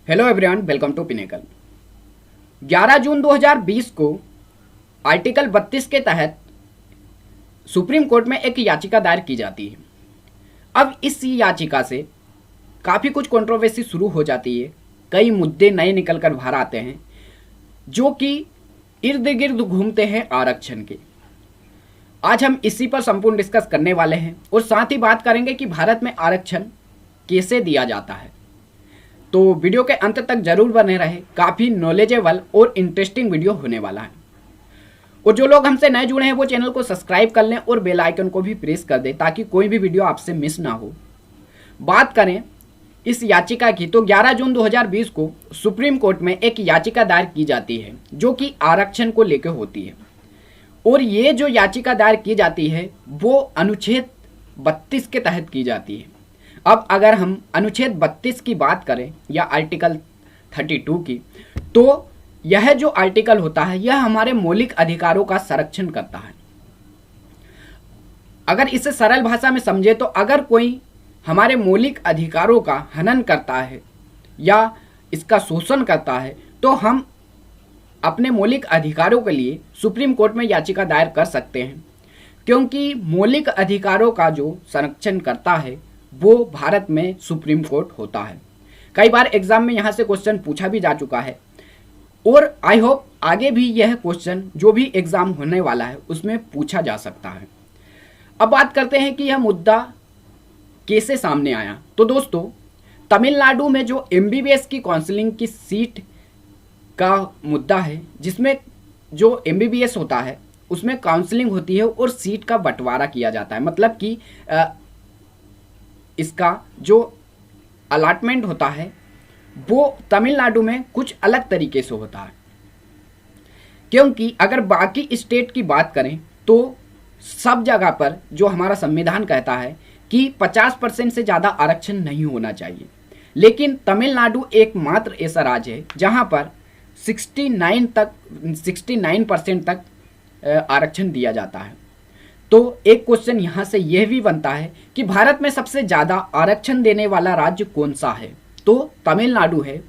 Hello everyone, welcome to Pinnacle. 11 June 2020 को article 32 के तहत सुप्रीम कोर्ट में एक याचिका दायर की जाती है। अब इस याचिका से काफ़ी कुछ कंट्रोवर्सी शुरू हो जाती है। कई मुद्दे नए निकल कर बाहर आते हैं जो कि इर्द गिर्द घूमते हैं आरक्षण के। आज हम इसी पर संपूर्ण डिस्कस करने वाले हैं और साथ ही बात करेंगे कि भारत में आरक्षण कैसे दिया जाता है। तो वीडियो के अंत तक जरूर बने रहे, काफ़ी नॉलेजेबल और इंटरेस्टिंग वीडियो होने वाला है। और जो लोग हमसे नए जुड़े हैं वो चैनल को सब्सक्राइब कर लें और बेल आइकन को भी प्रेस कर दें ताकि कोई भी वीडियो आपसे मिस ना हो। बात करें इस याचिका की तो 11 जून 2020 को सुप्रीम कोर्ट में एक याचिका दायर की जाती है जो कि आरक्षण को लेकर होती है। और ये जो याचिका दायर की जाती है वो अनुच्छेद 32 के तहत की जाती है। अब अगर हम अनुच्छेद 32 की बात करें या आर्टिकल 32 की, तो यह जो आर्टिकल होता है यह हमारे मौलिक अधिकारों का संरक्षण करता है। अगर इसे सरल भाषा में समझे तो अगर कोई हमारे मौलिक अधिकारों का हनन करता है या इसका शोषण करता है तो हम अपने मौलिक अधिकारों के लिए सुप्रीम कोर्ट में याचिका दायर कर सकते हैं, क्योंकि मौलिक अधिकारों का जो संरक्षण करता है वो भारत में सुप्रीम कोर्ट होता है। कई बार एग्जाम में यहाँ से क्वेश्चन पूछा भी जा चुका है और आई होप आगे भी यह क्वेश्चन जो भी एग्जाम होने वाला है उसमें पूछा जा सकता है। अब बात करते हैं कि यह मुद्दा कैसे सामने आया। तो दोस्तों, तमिलनाडु में जो एमबीबीएस की काउंसलिंग की सीट का मुद्दा है, जिसमें जो एमबीबीएस होता है उसमें काउंसलिंग होती है और सीट का बंटवारा किया जाता है। मतलब कि इसका जो अलॉटमेंट होता है वो तमिलनाडु में कुछ अलग तरीके से होता है, क्योंकि अगर बाकी स्टेट की बात करें तो सब जगह पर जो हमारा संविधान कहता है कि 50% से ज़्यादा आरक्षण नहीं होना चाहिए, लेकिन तमिलनाडु एकमात्र ऐसा राज्य है जहां पर 69% तक आरक्षण दिया जाता है। तो एक क्वेश्चन यहाँ से यह भी बनता है कि भारत में सबसे ज़्यादा आरक्षण देने वाला राज्य कौन सा है, तो तमिलनाडु है।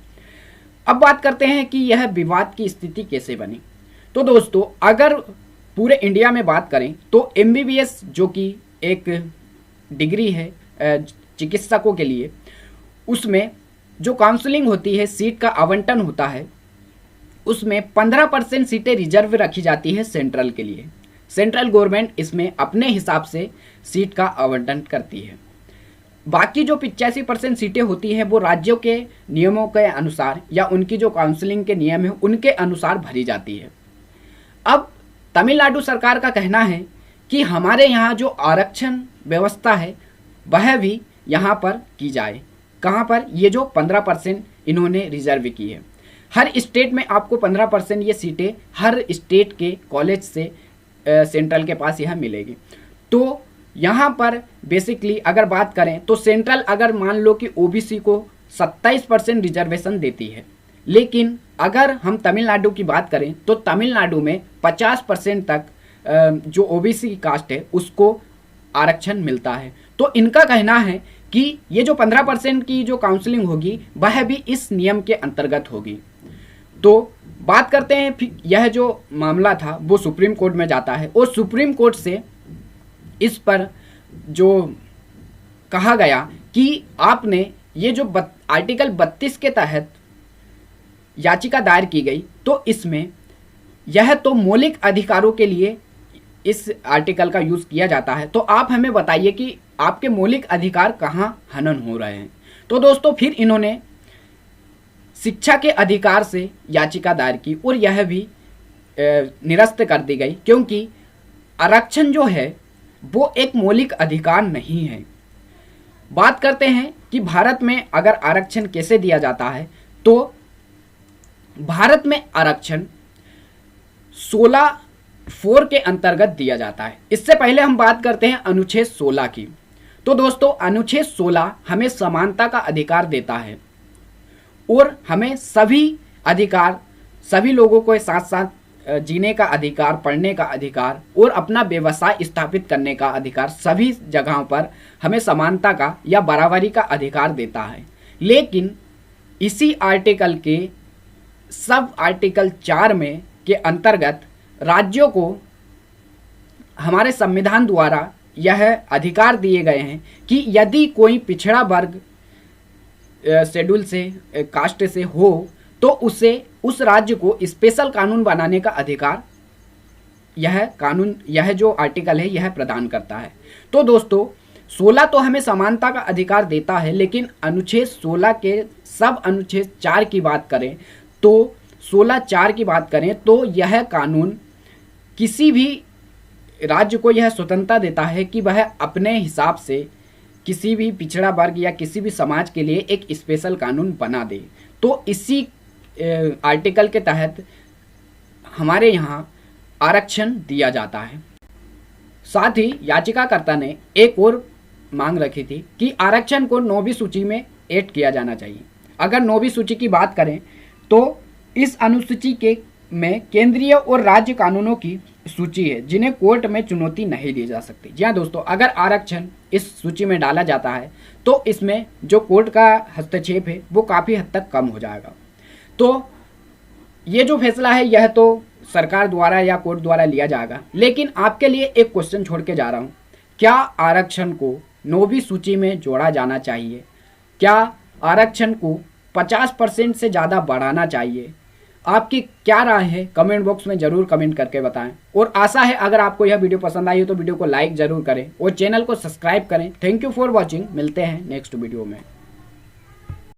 अब बात करते हैं कि यह विवाद की स्थिति कैसे बनी। तो दोस्तों, अगर पूरे इंडिया में बात करें तो एमबीबीएस जो कि एक डिग्री है चिकित्सकों के लिए, उसमें जो काउंसलिंग होती है, सीट का आवंटन होता है, उसमें 15% सीटें रिजर्व रखी जाती है सेंट्रल के लिए। सेंट्रल गवर्नमेंट इसमें अपने हिसाब से सीट का आवंटन करती है। बाकी जो 85% सीटें होती हैं वो राज्यों के नियमों के अनुसार या उनकी जो काउंसलिंग के नियम है उनके अनुसार भरी जाती है। अब तमिलनाडु सरकार का कहना है कि हमारे यहाँ जो आरक्षण व्यवस्था है वह भी यहाँ पर की जाए। कहाँ पर? ये जो 15% इन्होंने रिजर्व की है। हर स्टेट में आपको 15% ये सीटें हर स्टेट के कॉलेज से सेंट्रल के पास यह मिलेगी। तो यहाँ पर बेसिकली अगर बात करें तो सेंट्रल अगर मान लो कि ओबीसी को 27% रिजर्वेशन देती है, लेकिन अगर हम तमिलनाडु की बात करें तो तमिलनाडु में 50% तक जो ओबीसी कास्ट है उसको आरक्षण मिलता है। तो इनका कहना है कि ये जो 15% की जो काउंसलिंग होगी वह भी इस नियम के अंतर्गत होगी। तो बात करते हैं फिर यह जो मामला था वो सुप्रीम कोर्ट में जाता है और सुप्रीम कोर्ट से इस पर जो कहा गया कि आपने ये जो आर्टिकल 32 के तहत याचिका दायर की गई तो इसमें यह तो मौलिक अधिकारों के लिए इस आर्टिकल का यूज़ किया जाता है, तो आप हमें बताइए कि आपके मौलिक अधिकार कहाँ हनन हो रहे हैं। तो दोस्तों, फिर इन्होंने शिक्षा के अधिकार से याचिका दायर की और यह भी निरस्त कर दी गई, क्योंकि आरक्षण जो है वो एक मौलिक अधिकार नहीं है। बात करते हैं कि भारत में अगर आरक्षण कैसे दिया जाता है, तो भारत में आरक्षण 16(4) के अंतर्गत दिया जाता है। इससे पहले हम बात करते हैं अनुच्छेद 16 की। तो दोस्तों, अनुच्छेद 16 हमें समानता का अधिकार देता है और हमें सभी अधिकार, सभी लोगों को साथ साथ जीने का अधिकार, पढ़ने का अधिकार और अपना व्यवसाय स्थापित करने का अधिकार, सभी जगहों पर हमें समानता का या बराबरी का अधिकार देता है। लेकिन इसी आर्टिकल के सब आर्टिकल 4 में के अंतर्गत राज्यों को हमारे संविधान द्वारा यह अधिकार दिए गए हैं कि यदि कोई पिछड़ा वर्ग शेड्यूल से कास्ट से हो तो उसे उस राज्य को स्पेशल कानून बनाने का अधिकार यह जो आर्टिकल है यह प्रदान करता है। तो दोस्तों 16 तो हमें समानता का अधिकार देता है, लेकिन अनुच्छेद 16 के सब अनुच्छेद 4 की बात करें तो 16(4) की बात करें तो यह कानून किसी भी राज्य को यह स्वतंत्रता देता है कि वह अपने हिसाब से किसी भी पिछड़ा वर्ग या किसी भी समाज के लिए एक स्पेशल कानून बना दे। तो इसी आर्टिकल के तहत हमारे यहाँ आरक्षण दिया जाता है। साथ ही याचिकाकर्ता ने एक और मांग रखी थी कि आरक्षण को 9वीं सूची में ऐड किया जाना चाहिए। अगर 9वीं सूची की बात करें तो इस अनुसूची में केंद्रीय और राज्य कानूनों की सूची है जिन्हें कोर्ट में चुनौती नहीं दी जा सकती। जी हाँ दोस्तों, अगर आरक्षण इस सूची में डाला जाता है तो इसमें जो कोर्ट का हस्तक्षेप है वो काफ़ी हद तक कम हो जाएगा। तो ये जो फैसला है यह तो सरकार द्वारा या कोर्ट द्वारा लिया जाएगा, लेकिन आपके लिए एक क्वेश्चन छोड़ के जा रहा हूँ, क्या आरक्षण को 9वीं सूची में जोड़ा जाना चाहिए? क्या आरक्षण को 50% से ज़्यादा बढ़ाना चाहिए? आपकी क्या राय है कमेंट बॉक्स में ज़रूर कमेंट करके बताएं। और आशा है अगर आपको यह वीडियो पसंद आई हो तो वीडियो को लाइक ज़रूर करें और चैनल को सब्सक्राइब करें। Thank you for watching. मिलते हैं नेक्स्ट वीडियो में।